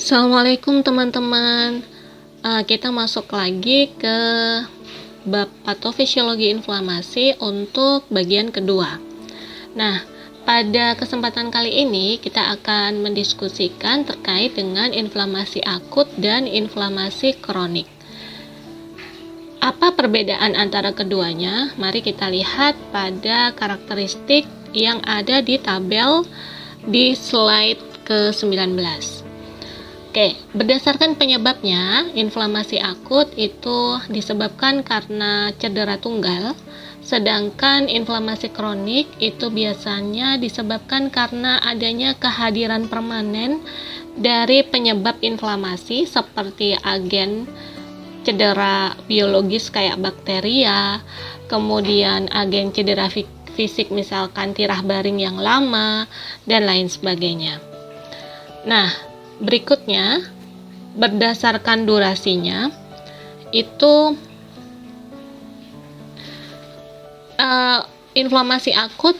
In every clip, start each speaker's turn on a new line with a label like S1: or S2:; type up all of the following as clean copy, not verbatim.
S1: Assalamualaikum teman-teman. Kita masuk lagi ke bab patofisiologi inflamasi untuk bagian kedua. Nah, pada kesempatan kali ini kita akan mendiskusikan terkait dengan inflamasi akut dan inflamasi kronik. Apa perbedaan antara keduanya? Mari kita lihat pada karakteristik yang ada di tabel di slide ke-19. Oke, berdasarkan penyebabnya, inflamasi akut itu disebabkan karena cedera tunggal, sedangkan inflamasi kronik itu biasanya disebabkan karena adanya kehadiran permanen dari penyebab inflamasi seperti agen cedera biologis kayak bakteria, kemudian agen cedera fisik misalkan tirah baring yang lama, dan lain sebagainya. Nah, berikutnya, berdasarkan durasinya, itu inflamasi akut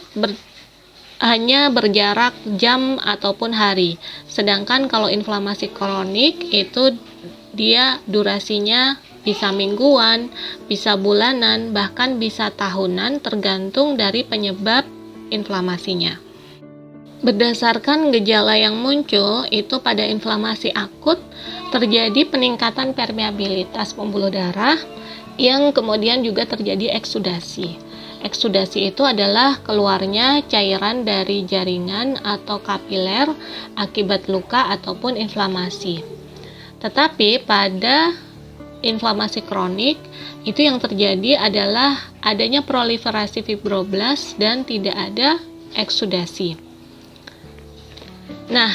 S1: hanya berjarak jam ataupun hari. Sedangkan kalau inflamasi kronik itu dia durasinya bisa mingguan, bisa bulanan, bahkan bisa tahunan tergantung dari penyebab inflamasinya. Berdasarkan gejala yang muncul, itu pada inflamasi akut terjadi peningkatan permeabilitas pembuluh darah yang kemudian juga terjadi eksudasi. Eksudasi itu adalah keluarnya cairan dari jaringan atau kapiler akibat luka ataupun inflamasi. Tetapi pada inflamasi kronik, itu yang terjadi adalah adanya proliferasi fibroblast dan tidak ada eksudasi. Nah,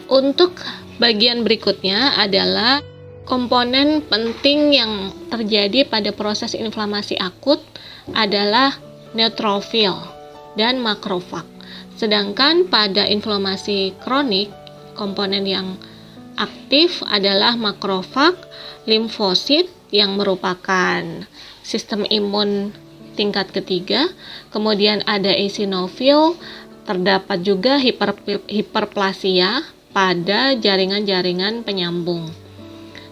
S1: untuk bagian berikutnya adalah komponen penting yang terjadi pada proses inflamasi akut adalah neutrofil dan makrofag. Sedangkan pada inflamasi kronik, komponen yang aktif adalah makrofag, limfosit yang merupakan sistem imun tingkat ketiga, kemudian ada eosinofil. Terdapat juga hiperplasia pada jaringan-jaringan penyambung.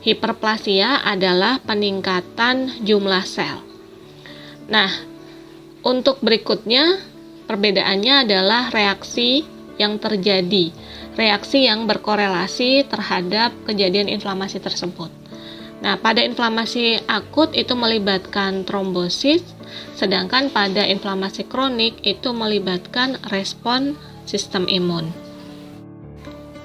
S1: Hiperplasia adalah peningkatan jumlah sel. Nah, untuk berikutnya, perbedaannya adalah reaksi yang terjadi, reaksi yang berkorelasi terhadap kejadian inflamasi tersebut. Nah, pada inflamasi akut itu melibatkan trombosit, sedangkan pada inflamasi kronik itu melibatkan respon sistem imun.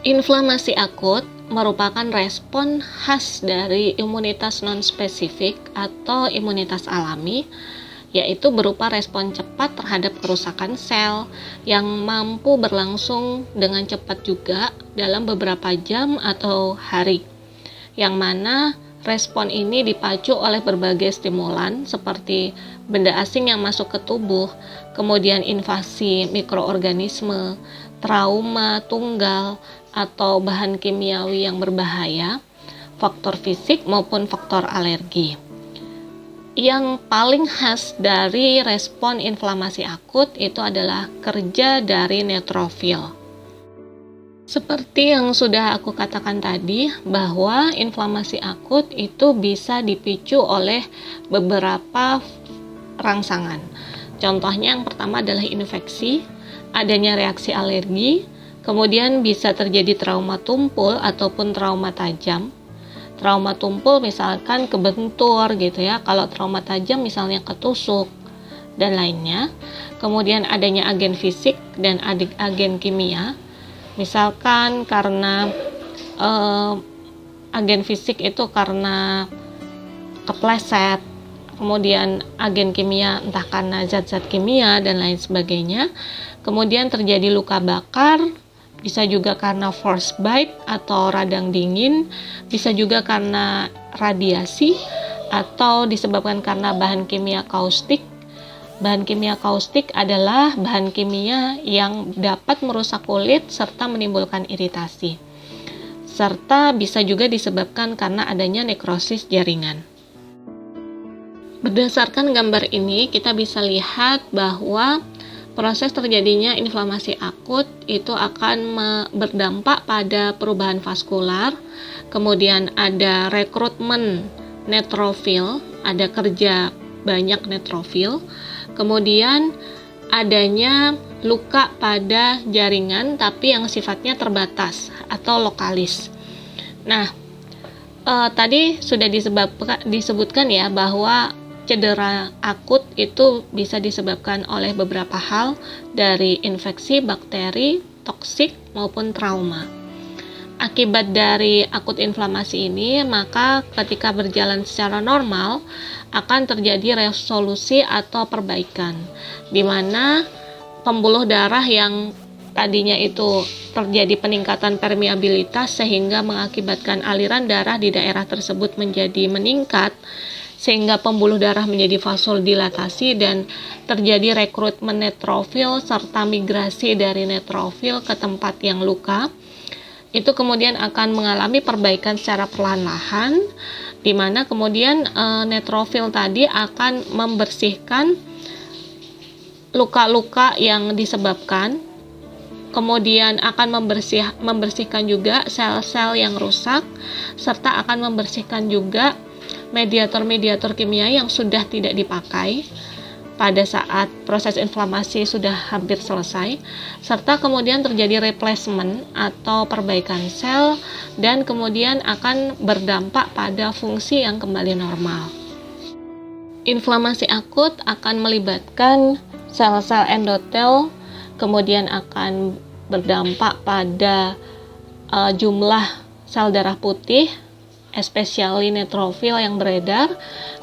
S1: Inflamasi akut merupakan respon khas dari imunitas non-spesifik atau imunitas alami, yaitu berupa respon cepat terhadap kerusakan sel yang mampu berlangsung dengan cepat juga dalam beberapa jam atau hari, yang mana respon ini dipacu oleh berbagai stimulan seperti benda asing yang masuk ke tubuh, kemudian invasi mikroorganisme, trauma tunggal, atau bahan kimiawi yang berbahaya, faktor fisik maupun faktor alergi. Yang paling khas dari respon inflamasi akut itu adalah kerja dari neutrofil. Seperti yang sudah aku katakan tadi, bahwa inflamasi akut itu bisa dipicu oleh beberapa rangsangan. Contohnya yang pertama adalah infeksi, adanya reaksi alergi, kemudian bisa terjadi trauma tumpul ataupun trauma tajam. Trauma tumpul misalkan kebentur gitu ya, kalau trauma tajam misalnya ketusuk dan lainnya. Kemudian adanya agen fisik dan agen kimia. Misalkan karena agen fisik itu karena kepleset, kemudian agen kimia entah karena zat-zat kimia dan lain sebagainya. Kemudian terjadi luka bakar, bisa juga karena frostbite atau radang dingin, bisa juga karena radiasi, atau disebabkan karena bahan kimia kaustik. Bahan kimia kaustik adalah bahan kimia yang dapat merusak kulit serta menimbulkan iritasi. Serta bisa juga disebabkan karena adanya nekrosis jaringan. Berdasarkan gambar ini, kita bisa lihat bahwa proses terjadinya inflamasi akut itu akan berdampak pada perubahan vaskular, kemudian ada rekrutmen neutrofil, ada kerja banyak neutrofil, kemudian adanya luka pada jaringan tapi yang sifatnya terbatas atau lokalis. Nah, tadi sudah disebutkan ya bahwa cedera akut itu bisa disebabkan oleh beberapa hal, dari infeksi, bakteri, toksik, maupun trauma. Akibat dari akut inflamasi ini, maka ketika berjalan secara normal akan terjadi resolusi atau perbaikan, di mana pembuluh darah yang tadinya itu terjadi peningkatan permeabilitas sehingga mengakibatkan aliran darah di daerah tersebut menjadi meningkat, sehingga pembuluh darah menjadi vasodilatasi dan terjadi rekrutmen neutrofil serta migrasi dari neutrofil ke tempat yang luka. Itu kemudian akan mengalami perbaikan secara perlahan-lahan, di mana kemudian neutrofil tadi akan membersihkan luka-luka yang disebabkan, kemudian akan membersihkan juga sel-sel yang rusak, serta akan membersihkan juga mediator-mediator kimia yang sudah tidak dipakai pada saat proses inflamasi sudah hampir selesai, serta kemudian terjadi replacement atau perbaikan sel, dan kemudian akan berdampak pada fungsi yang kembali normal. Inflamasi akut akan melibatkan sel-sel endotel, kemudian akan berdampak pada jumlah sel darah putih, especially neutrofil yang beredar,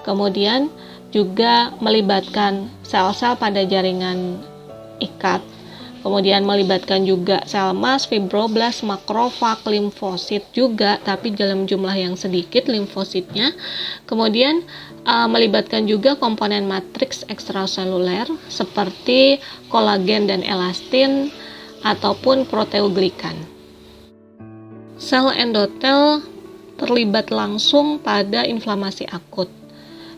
S1: kemudian juga melibatkan sel-sel pada jaringan ikat, kemudian melibatkan juga sel mas, fibroblast, makrofag, limfosit juga, tapi dalam jumlah yang sedikit limfositnya, kemudian melibatkan juga komponen matriks ekstraseluler seperti kolagen dan elastin ataupun proteoglikan. Sel endotel terlibat langsung pada inflamasi akut.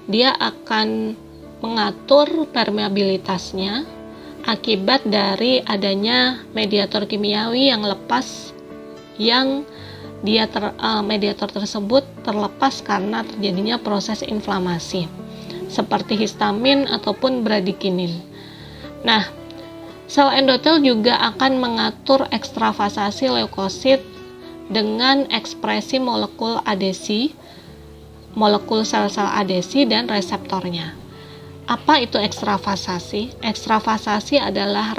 S1: Dia akan mengatur permeabilitasnya akibat dari adanya mediator kimiawi yang lepas, yang mediator tersebut terlepas karena terjadinya proses inflamasi, seperti histamin ataupun bradikinin. Nah, sel endotel juga akan mengatur ekstravasasi leukosit dengan ekspresi molekul adesi, molekul sel-sel adesi dan reseptornya. Apa itu ekstravasasi? Ekstravasasi adalah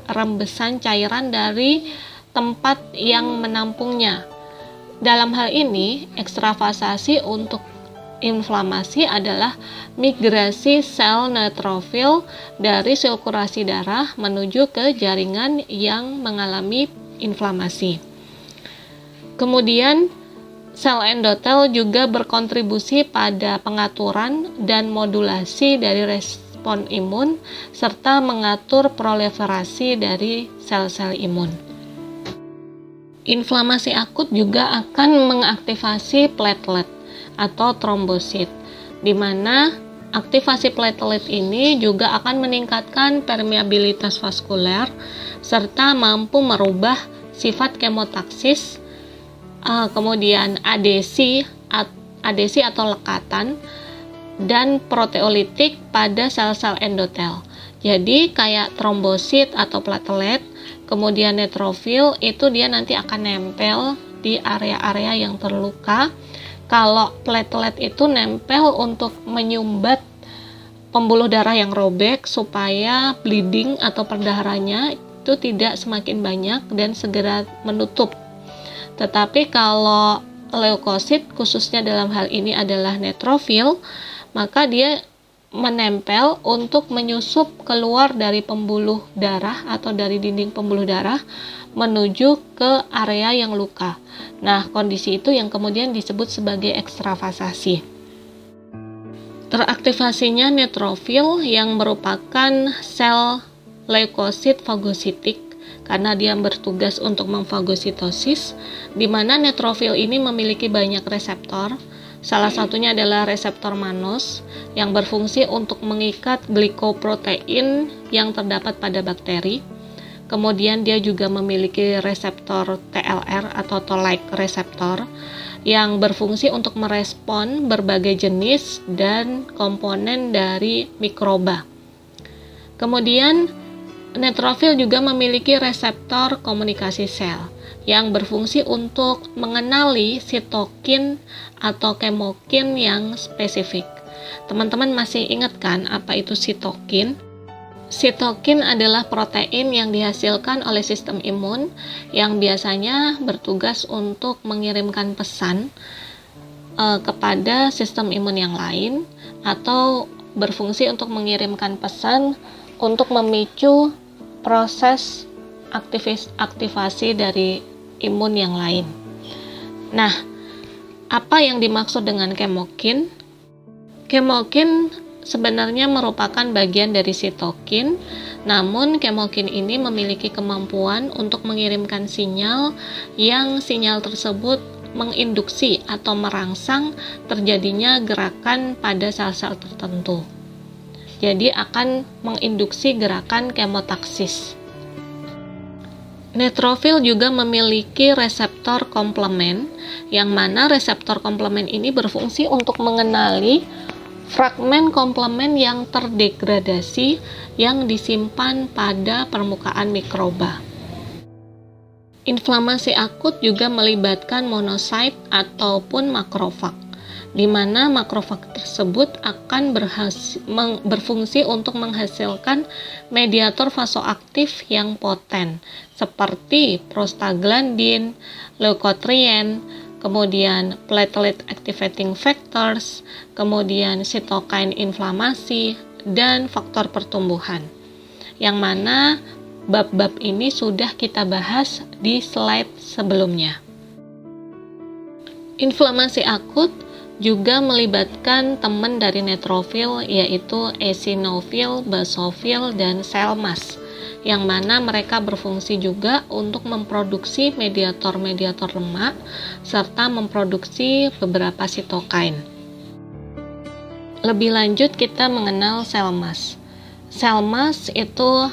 S1: rembesan cairan dari tempat yang menampungnya. Dalam hal ini, ekstravasasi untuk inflamasi adalah migrasi sel neutrofil dari sirkulasi darah menuju ke jaringan yang mengalami inflamasi. Kemudian, sel endotel juga berkontribusi pada pengaturan dan modulasi dari respon imun, serta mengatur proliferasi dari sel-sel imun. Inflamasi akut juga akan mengaktifasi platelet atau trombosit, di mana aktivasi platelet ini juga akan meningkatkan permeabilitas vaskuler, serta mampu merubah sifat kemotaksis, kemudian adesi atau lekatan, dan proteolitik pada sel-sel endotel. Jadi kayak trombosit atau platelet, kemudian neutrofil itu dia nanti akan nempel di area-area yang terluka. Kalau platelet itu nempel untuk menyumbat pembuluh darah yang robek supaya bleeding atau perdarahannya itu tidak semakin banyak dan segera menutup. Tetapi kalau leukosit, khususnya dalam hal ini adalah neutrofil, maka dia menempel untuk menyusup keluar dari pembuluh darah atau dari dinding pembuluh darah menuju ke area yang luka. Nah, kondisi itu yang kemudian disebut sebagai ekstravasasi. Teraktivasinya neutrofil yang merupakan sel leukosit fagositik karena dia bertugas untuk memfagositosis, di mana neutrofil ini memiliki banyak reseptor, Salah satunya adalah reseptor mannose yang berfungsi untuk mengikat glikoprotein yang terdapat pada bakteri. Kemudian dia juga memiliki reseptor TLR atau toll-like receptor yang berfungsi untuk merespon berbagai jenis dan komponen dari mikroba. Kemudian neutrofil juga memiliki reseptor komunikasi sel yang berfungsi untuk mengenali sitokin atau kemokin yang spesifik. Teman-teman masih ingat kan apa itu sitokin? Sitokin adalah protein yang dihasilkan oleh sistem imun yang biasanya bertugas untuk mengirimkan pesan kepada sistem imun yang lain atau berfungsi untuk mengirimkan pesan untuk memicu proses aktivasi dari imun yang lain. Nah, apa yang dimaksud dengan kemokin? Kemokin sebenarnya merupakan bagian dari sitokin, namun kemokin ini memiliki kemampuan untuk mengirimkan sinyal yang sinyal tersebut menginduksi atau merangsang terjadinya gerakan pada sel-sel tertentu. Jadi akan menginduksi gerakan kemotaksis. Neutrofil juga memiliki reseptor komplement, yang mana reseptor komplement ini berfungsi untuk mengenali fragmen komplement yang terdegradasi yang disimpan pada permukaan mikroba. Inflamasi akut juga melibatkan monosit ataupun makrofag, di mana makrofag tersebut akan berfungsi untuk menghasilkan mediator vasoaktif yang poten, seperti prostaglandin, leukotrien, kemudian platelet activating factors, kemudian sitokain inflamasi, dan faktor pertumbuhan. Yang mana bab-bab ini sudah kita bahas di slide sebelumnya. Inflamasi akut juga melibatkan teman dari neutrofil, yaitu eosinofil, basofil, dan sel mast, yang mana mereka berfungsi juga untuk memproduksi mediator-mediator lemak serta memproduksi beberapa sitokain. Lebih lanjut kita mengenal sel mast. Sel mast itu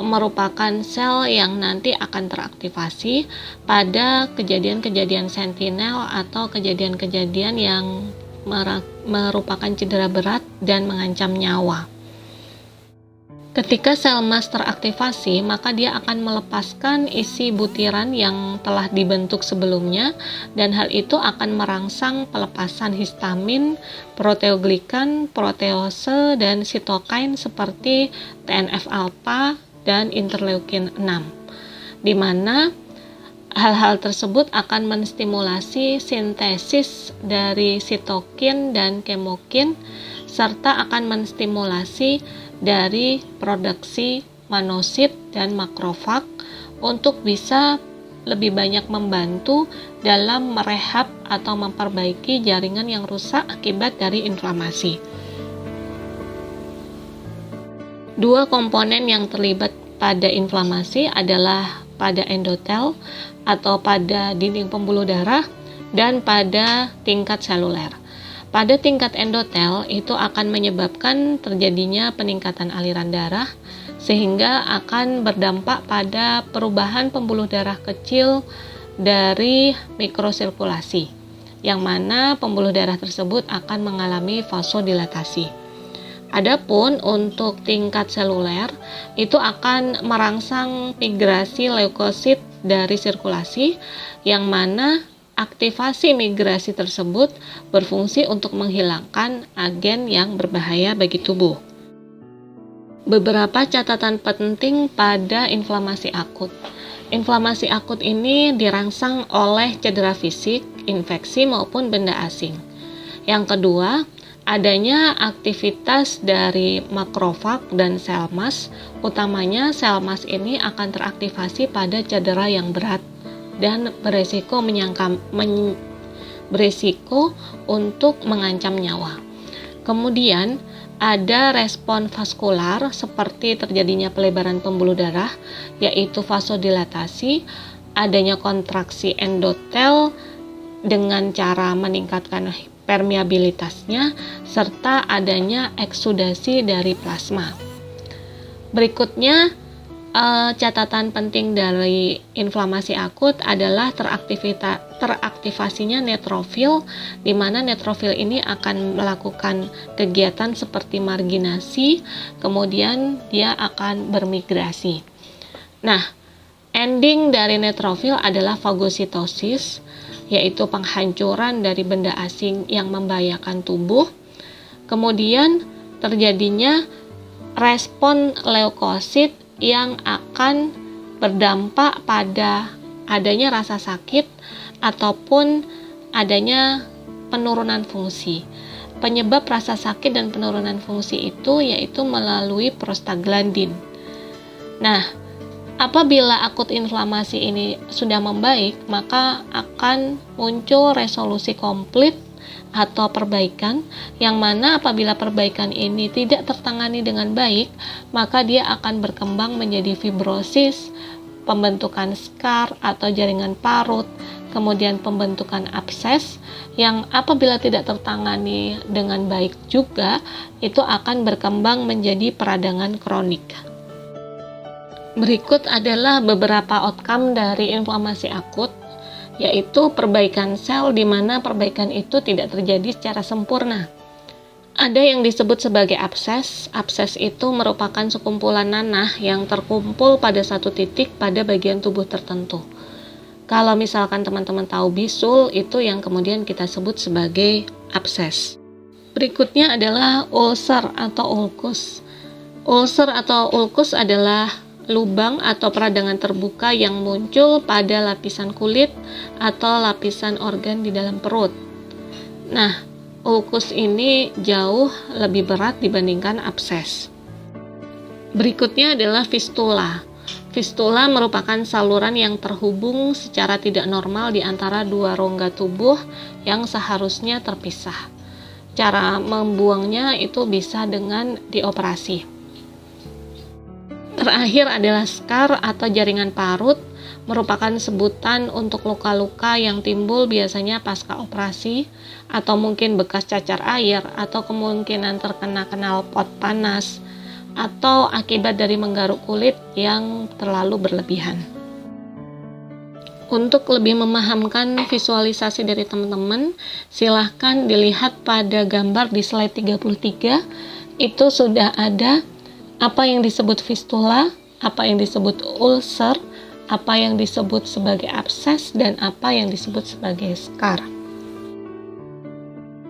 S1: merupakan sel yang nanti akan teraktivasi pada kejadian-kejadian sentinel atau kejadian-kejadian yang merupakan cedera berat dan mengancam nyawa. Ketika sel mast teraktivasi, maka dia akan melepaskan isi butiran yang telah dibentuk sebelumnya, dan hal itu akan merangsang pelepasan histamin, proteoglikan, protease, dan sitokain seperti TNF-alpha dan interleukin 6, di mana hal-hal tersebut akan menstimulasi sintesis dari sitokin dan kemokin, serta akan menstimulasi dari produksi monosit dan makrofag untuk bisa lebih banyak membantu dalam merehab atau memperbaiki jaringan yang rusak akibat dari inflamasi. Dua komponen yang terlibat pada inflamasi adalah pada endotel atau pada dinding pembuluh darah dan pada tingkat seluler. Pada tingkat endotel itu akan menyebabkan terjadinya peningkatan aliran darah sehingga akan berdampak pada perubahan pembuluh darah kecil dari mikrosirkulasi, yang mana pembuluh darah tersebut akan mengalami vasodilatasi. Adapun untuk tingkat seluler itu akan merangsang migrasi leukosit dari sirkulasi, yang mana aktivasi migrasi tersebut berfungsi untuk menghilangkan agen yang berbahaya bagi tubuh. Beberapa catatan penting pada inflamasi akut. Inflamasi akut ini dirangsang oleh cedera fisik, infeksi maupun benda asing. Yang kedua, adanya aktivitas dari makrofag dan sel mast, utamanya sel mast ini akan teraktivasi pada cedera yang berat dan beresiko untuk mengancam nyawa. Kemudian ada respon vaskular seperti terjadinya pelebaran pembuluh darah, yaitu vasodilatasi, adanya kontraksi endotel dengan cara meningkatkan permeabilitasnya, serta adanya eksudasi dari plasma. Berikutnya, catatan penting dari inflamasi akut adalah teraktivasinya neutrofil, di mana neutrofil ini akan melakukan kegiatan seperti marginasi, kemudian dia akan bermigrasi. Nah, ending dari neutrofil adalah fagositosis, yaitu penghancuran dari benda asing yang membahayakan tubuh. Kemudian terjadinya respon leukosit yang akan berdampak pada adanya rasa sakit ataupun adanya penurunan fungsi. Penyebab rasa sakit dan penurunan fungsi itu yaitu melalui prostaglandin. Nah, apabila akut inflamasi ini sudah membaik, maka akan muncul resolusi komplit atau perbaikan, yang mana apabila perbaikan ini tidak tertangani dengan baik, maka dia akan berkembang menjadi fibrosis, pembentukan skar atau jaringan parut, kemudian pembentukan abses, yang apabila tidak tertangani dengan baik juga, itu akan berkembang menjadi peradangan kronik. Berikut adalah beberapa outcome dari inflamasi akut, yaitu perbaikan sel, di mana perbaikan itu tidak terjadi secara sempurna. Ada yang disebut sebagai abses. Abses itu merupakan sekumpulan nanah yang terkumpul pada satu titik pada bagian tubuh tertentu. Kalau misalkan teman-teman tahu bisul, itu yang kemudian kita sebut sebagai abses. Berikutnya adalah ulcer atau ulkus. Ulcer atau ulkus adalah lubang atau peradangan terbuka yang muncul pada lapisan kulit atau lapisan organ di dalam perut. Nah, ulkus ini jauh lebih berat dibandingkan abses. Berikutnya adalah fistula. Fistula merupakan saluran yang terhubung secara tidak normal di antara dua rongga tubuh yang seharusnya terpisah. Cara membuangnya itu bisa dengan dioperasi. Terakhir adalah skar atau jaringan parut, merupakan sebutan untuk luka-luka yang timbul biasanya pasca operasi, atau mungkin bekas cacar air, atau kemungkinan terkena knalpot panas, atau akibat dari menggaruk kulit yang terlalu berlebihan. Untuk lebih memahamkan visualisasi dari teman-teman, silahkan dilihat pada gambar di slide 33, itu sudah ada apa yang disebut fistula, apa yang disebut ulcer, apa yang disebut sebagai abses, dan apa yang disebut sebagai skar.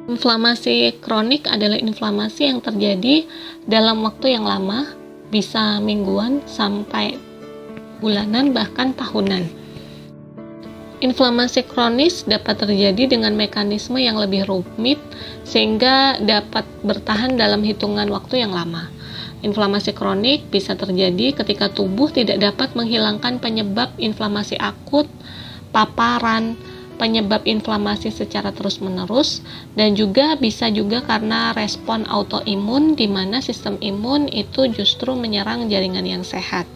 S1: Inflamasi kronik adalah inflamasi yang terjadi dalam waktu yang lama, bisa mingguan sampai bulanan bahkan tahunan. Inflamasi kronis dapat terjadi dengan mekanisme yang lebih rumit sehingga dapat bertahan dalam hitungan waktu yang lama. Inflamasi kronik bisa terjadi ketika tubuh tidak dapat menghilangkan penyebab inflamasi akut, paparan, penyebab inflamasi secara terus-menerus, dan juga bisa juga karena respon autoimun di mana sistem imun itu justru menyerang jaringan yang sehat.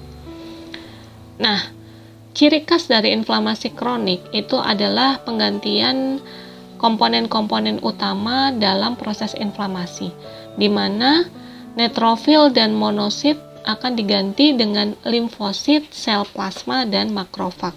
S1: Nah, ciri khas dari inflamasi kronik itu adalah penggantian komponen-komponen utama dalam proses inflamasi, di mana neutrofil dan monosit akan diganti dengan limfosit, sel plasma, dan makrofag.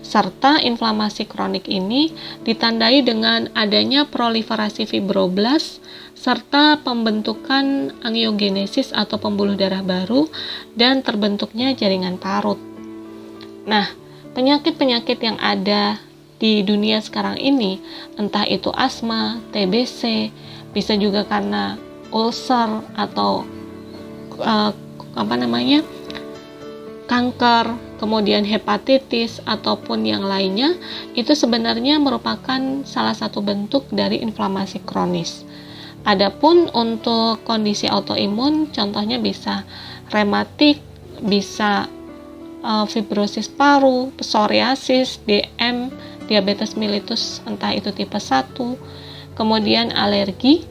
S1: Serta inflamasi kronik ini ditandai dengan adanya proliferasi fibroblas serta pembentukan angiogenesis atau pembuluh darah baru dan terbentuknya jaringan parut. Nah, penyakit-penyakit yang ada di dunia sekarang ini, entah itu asma, TBC, bisa juga karena ulcer atau kanker, kemudian hepatitis ataupun yang lainnya, itu sebenarnya merupakan salah satu bentuk dari inflamasi kronis. Adapun untuk kondisi autoimun, contohnya bisa rematik, bisa fibrosis paru, psoriasis, DM, diabetes mellitus entah itu tipe 1, kemudian alergi,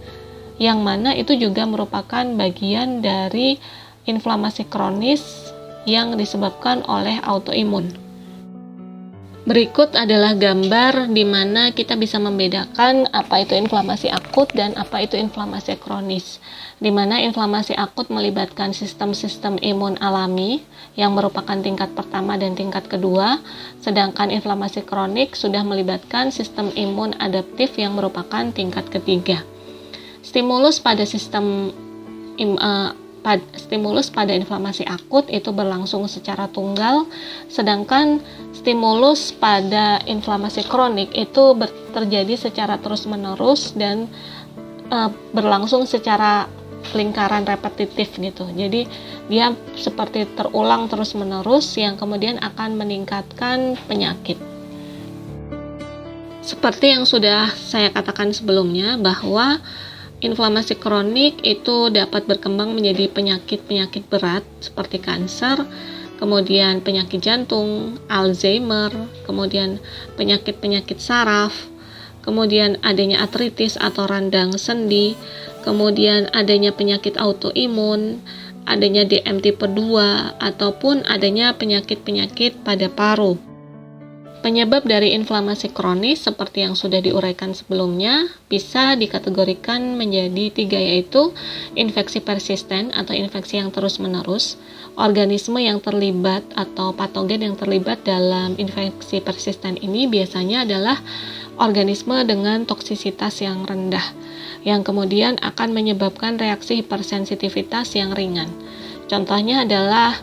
S1: yang mana itu juga merupakan bagian dari inflamasi kronis yang disebabkan oleh autoimun. Berikut adalah gambar di mana kita bisa membedakan apa itu inflamasi akut dan apa itu inflamasi kronis. Di mana inflamasi akut melibatkan sistem-sistem imun alami yang merupakan tingkat pertama dan tingkat kedua, sedangkan inflamasi kronik sudah melibatkan sistem imun adaptif yang merupakan tingkat ketiga. Stimulus pada inflamasi akut itu berlangsung secara tunggal, sedangkan stimulus pada inflamasi kronik itu terjadi secara terus-menerus dan berlangsung secara lingkaran repetitif gitu. Jadi dia seperti terulang terus-menerus yang kemudian akan meningkatkan penyakit. Seperti yang sudah saya katakan sebelumnya, bahwa inflamasi kronik itu dapat berkembang menjadi penyakit-penyakit berat seperti kanker, kemudian penyakit jantung, Alzheimer, kemudian penyakit-penyakit saraf, kemudian adanya artritis atau radang sendi, kemudian adanya penyakit autoimun, adanya DM tipe 2, ataupun adanya penyakit-penyakit pada paru. Penyebab dari inflamasi kronis seperti yang sudah diuraikan sebelumnya bisa dikategorikan menjadi 3, yaitu infeksi persisten atau infeksi yang terus-menerus. Organisme yang terlibat atau patogen yang terlibat dalam infeksi persisten ini biasanya adalah organisme dengan toksisitas yang rendah, yang kemudian akan menyebabkan reaksi hipersensitivitas yang ringan. Contohnya adalah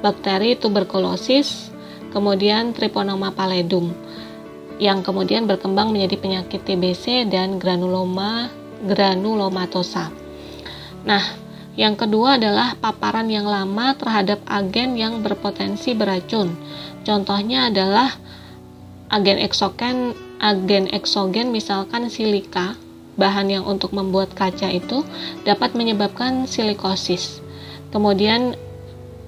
S1: bakteri tuberkulosis, kemudian Treponema pallidum, yang kemudian berkembang menjadi penyakit TBC dan granulomatosa. Nah, yang kedua adalah paparan yang lama terhadap agen yang berpotensi beracun. Contohnya adalah agen eksogen misalkan silika, bahan yang untuk membuat kaca itu dapat menyebabkan silikosis. Kemudian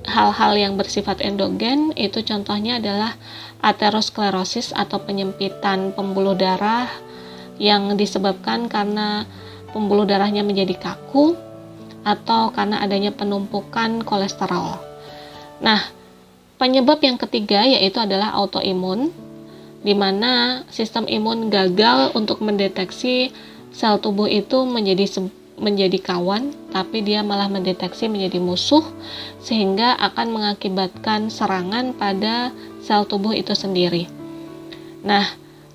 S1: hal-hal yang bersifat endogen itu contohnya adalah aterosklerosis atau penyempitan pembuluh darah yang disebabkan karena pembuluh darahnya menjadi kaku atau karena adanya penumpukan kolesterol. Nah, penyebab yang ketiga yaitu adalah autoimun, di mana sistem imun gagal untuk mendeteksi sel tubuh itu menjadi kawan, tapi dia malah mendeteksi menjadi musuh, sehingga akan mengakibatkan serangan pada sel tubuh itu sendiri. Nah,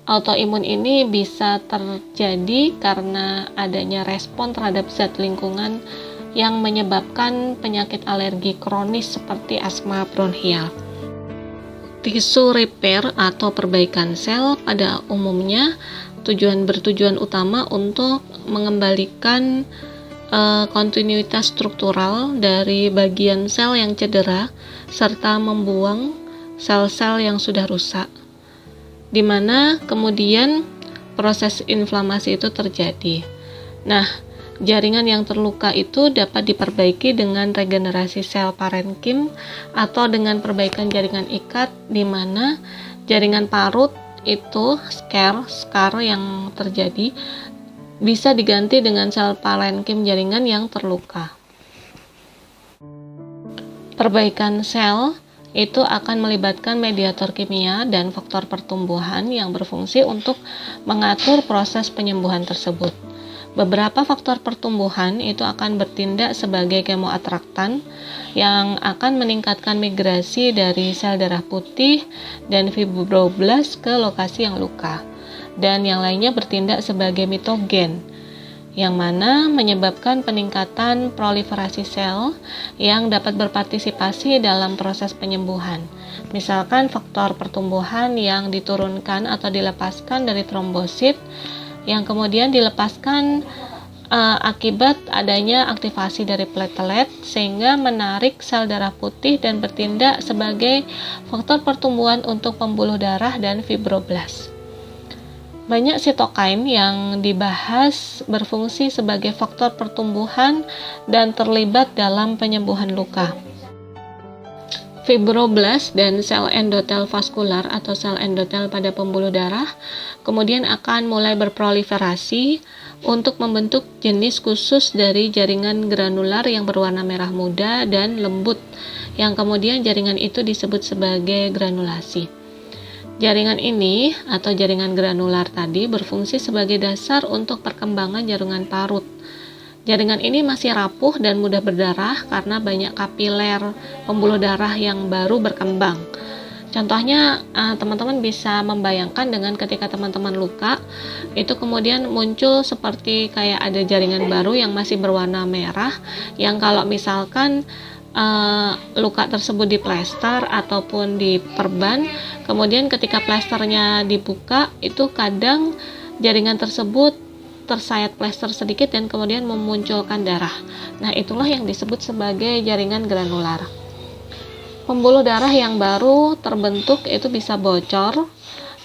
S1: autoimun ini bisa terjadi karena adanya respon terhadap zat lingkungan yang menyebabkan penyakit alergi kronis seperti asma bronchial. Tisu repair atau perbaikan sel pada umumnya bertujuan utama untuk mengembalikan kontinuitas struktural dari bagian sel yang cedera serta membuang sel-sel yang sudah rusak, di mana kemudian proses inflamasi itu terjadi. Nah, jaringan yang terluka itu dapat diperbaiki dengan regenerasi sel parenkim atau dengan perbaikan jaringan ikat, di mana jaringan parut itu scar yang terjadi bisa diganti dengan sel parenkim jaringan yang terluka. Perbaikan sel itu akan melibatkan mediator kimia dan faktor pertumbuhan yang berfungsi untuk mengatur proses penyembuhan tersebut. Beberapa faktor pertumbuhan itu akan bertindak sebagai kemoatraktan yang akan meningkatkan migrasi dari sel darah putih dan fibroblast ke lokasi yang luka, dan yang lainnya bertindak sebagai mitogen, yang mana menyebabkan peningkatan proliferasi sel yang dapat berpartisipasi dalam proses penyembuhan. Misalkan faktor pertumbuhan yang diturunkan atau dilepaskan dari trombosit yang kemudian dilepaskan akibat adanya aktivasi dari platelet sehingga menarik sel darah putih dan bertindak sebagai faktor pertumbuhan untuk pembuluh darah dan fibroblast. Banyak sitokain yang dibahas berfungsi sebagai faktor pertumbuhan dan terlibat dalam penyembuhan luka. Fibroblast dan sel endotel vaskular atau sel endotel pada pembuluh darah kemudian akan mulai berproliferasi untuk membentuk jenis khusus dari jaringan granular yang berwarna merah muda dan lembut, yang kemudian jaringan itu disebut sebagai granulasi. Jaringan ini atau jaringan granular tadi berfungsi sebagai dasar untuk perkembangan jaringan parut. Jaringan ini masih rapuh dan mudah berdarah karena banyak kapiler pembuluh darah yang baru berkembang. Contohnya, teman-teman bisa membayangkan dengan ketika teman-teman luka, itu kemudian muncul seperti kayak ada jaringan baru yang masih berwarna merah, yang kalau misalkan luka tersebut diplester ataupun diperban, kemudian ketika plesternya dibuka, itu kadang jaringan tersebut tersayat plester sedikit dan kemudian memunculkan darah. Nah, itulah yang disebut sebagai jaringan granular. Pembuluh darah yang baru terbentuk itu bisa bocor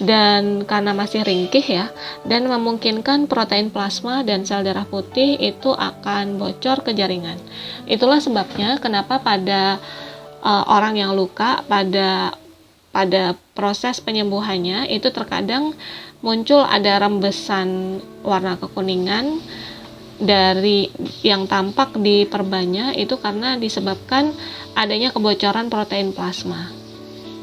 S1: dan karena masih ringkih ya, dan memungkinkan protein plasma dan sel darah putih itu akan bocor ke jaringan. Itulah sebabnya kenapa pada orang yang luka pada proses penyembuhannya itu terkadang muncul ada rembesan warna kekuningan dari yang tampak di perbannya, itu karena disebabkan adanya kebocoran protein plasma.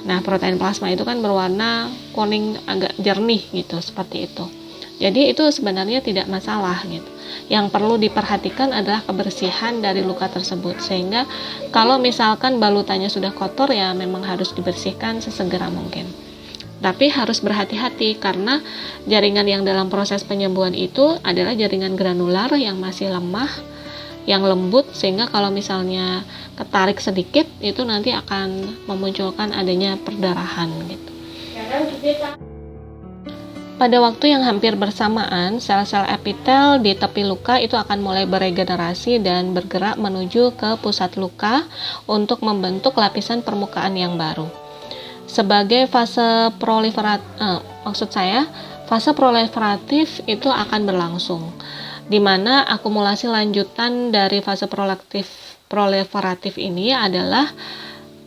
S1: Nah, protein plasma itu kan berwarna kuning agak jernih gitu, seperti itu. Jadi itu sebenarnya tidak masalah gitu. Yang perlu diperhatikan adalah kebersihan dari luka tersebut, sehingga kalau misalkan balutannya sudah kotor ya memang harus dibersihkan sesegera mungkin. Tapi harus berhati-hati karena jaringan yang dalam proses penyembuhan itu adalah jaringan granular yang masih lemah, yang lembut, sehingga kalau misalnya ketarik sedikit itu nanti akan memunculkan adanya perdarahan gitu. Pada waktu yang hampir bersamaan, sel-sel epitel di tepi luka itu akan mulai beregenerasi dan bergerak menuju ke pusat luka untuk membentuk lapisan permukaan yang baru. Sebagai fase fase proliferatif itu akan berlangsung, di mana akumulasi lanjutan dari fase proliferatif ini adalah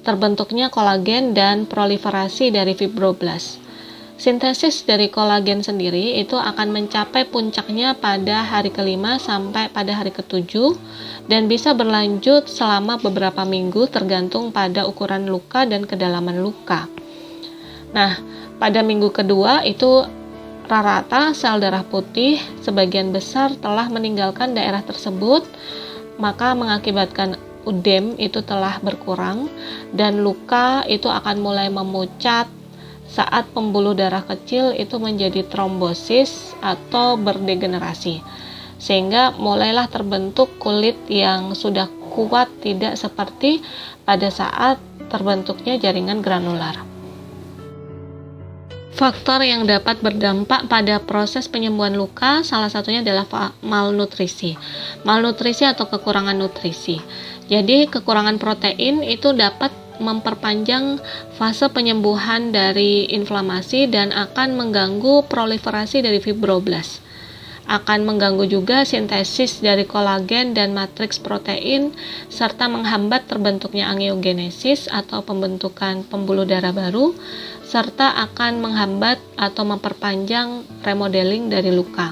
S1: terbentuknya kolagen dan proliferasi dari fibroblast. Sintesis dari kolagen sendiri itu akan mencapai puncaknya pada hari ke-5 sampai pada hari ke-7 dan bisa berlanjut selama beberapa minggu tergantung pada ukuran luka dan kedalaman luka. Nah, pada minggu kedua itu rata-rata sel darah putih sebagian besar telah meninggalkan daerah tersebut, maka mengakibatkan udem itu telah berkurang dan luka itu akan mulai memucat saat pembuluh darah kecil itu menjadi trombosis atau berdegenerasi, sehingga mulailah terbentuk kulit yang sudah kuat, tidak seperti pada saat terbentuknya jaringan granular. Faktor yang dapat berdampak pada proses penyembuhan luka salah satunya adalah malnutrisi. Malnutrisi atau kekurangan nutrisi. Jadi kekurangan protein itu dapat memperpanjang fase penyembuhan dari inflamasi dan akan mengganggu proliferasi dari fibroblast. Akan mengganggu juga sintesis dari kolagen dan matriks protein serta menghambat terbentuknya angiogenesis atau pembentukan pembuluh darah baru, serta akan menghambat atau memperpanjang remodeling dari luka.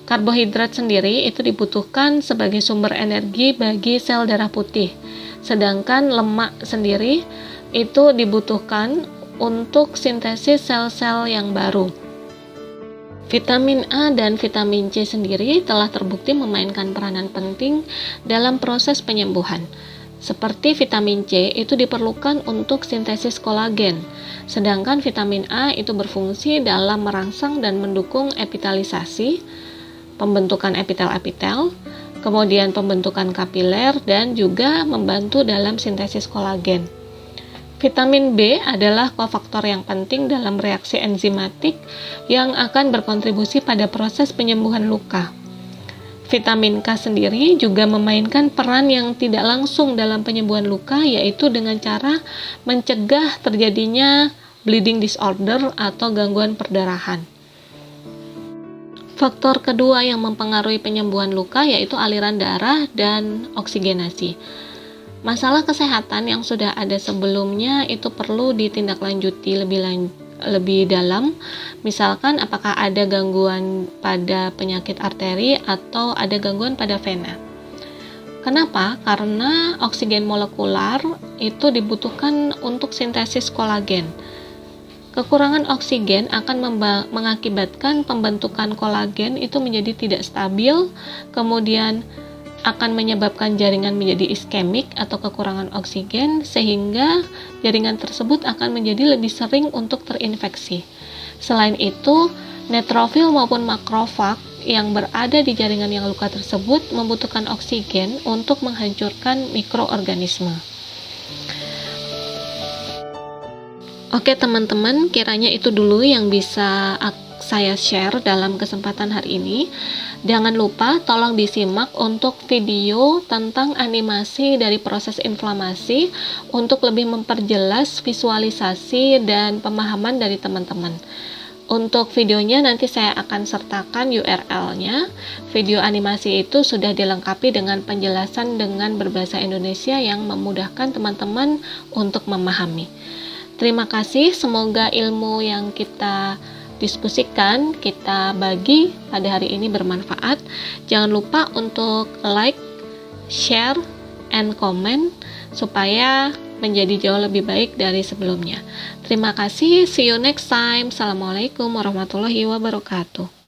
S1: Karbohidrat sendiri itu dibutuhkan sebagai sumber energi bagi sel darah putih. Sedangkan lemak sendiri itu dibutuhkan untuk sintesis sel-sel yang baru. Vitamin A dan vitamin C sendiri telah terbukti memainkan peranan penting dalam proses penyembuhan. Seperti vitamin C itu diperlukan untuk sintesis kolagen, sedangkan vitamin A itu berfungsi dalam merangsang dan mendukung epitelisasi, pembentukan epitel-epitel, kemudian pembentukan kapiler, dan juga membantu dalam sintesis kolagen. Vitamin B adalah kofaktor yang penting dalam reaksi enzimatik yang akan berkontribusi pada proses penyembuhan luka. Vitamin K sendiri juga memainkan peran yang tidak langsung dalam penyembuhan luka, yaitu dengan cara mencegah terjadinya bleeding disorder atau gangguan perdarahan. Faktor kedua yang mempengaruhi penyembuhan luka yaitu aliran darah dan oksigenasi. Masalah kesehatan yang sudah ada sebelumnya itu perlu ditindaklanjuti lebih dalam, misalkan apakah ada gangguan pada penyakit arteri atau ada gangguan pada vena. Kenapa? Karena oksigen molekular itu dibutuhkan untuk sintesis kolagen. Kekurangan oksigen akan mengakibatkan pembentukan kolagen itu menjadi tidak stabil, kemudian akan menyebabkan jaringan menjadi iskemik atau kekurangan oksigen, sehingga jaringan tersebut akan menjadi lebih sering untuk terinfeksi. Selain itu, neutrofil maupun makrofag yang berada di jaringan yang luka tersebut membutuhkan oksigen untuk menghancurkan mikroorganisme. Oke teman-teman, kiranya itu dulu yang bisa saya share dalam kesempatan hari ini. Jangan lupa tolong disimak untuk video tentang animasi dari proses inflamasi untuk lebih memperjelas visualisasi dan pemahaman dari teman-teman. Untuk videonya nanti saya akan sertakan URL-nya. Video animasi itu sudah dilengkapi dengan penjelasan dengan berbahasa Indonesia yang memudahkan teman-teman untuk memahami. Terima kasih, semoga ilmu yang kita diskusikan, kita bagi pada hari ini bermanfaat. Jangan lupa untuk like, share, and comment supaya menjadi jauh lebih baik dari sebelumnya. Terima kasih, see you next time. Assalamualaikum warahmatullahi wabarakatuh.